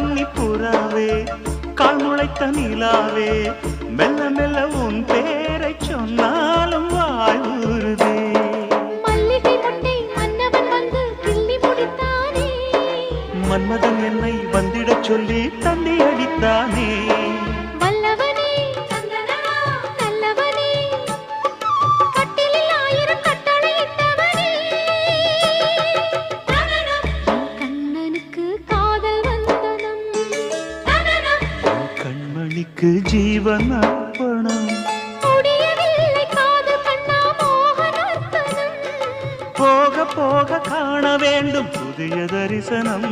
கன்னி புறாவே கால் முளைத்த நிலாவே மெல்ல மெல்ல உன் பேரை சொன்னாலும் வாழ்வுறுதே மல்லிகை முட்டை மன்னவன் வந்து கிள்ளி முடித்தானே மன்மதன் என்னை வந்திடச் சொல்லி தந்தி அடித்தானே வல்லவனே நல்லவனே கட்டிலில் 1000 கட்டளையிட்டவனே கண்ணனுக்கு காதல் வந்தனம் கண்மணிக்கு ஜீவன் அர்ப்பணம் முடியவில்லை காதல் கண்ணா மோகனர்த்தனம் போக போக காண வேண்டும் புதிய தரிசனம்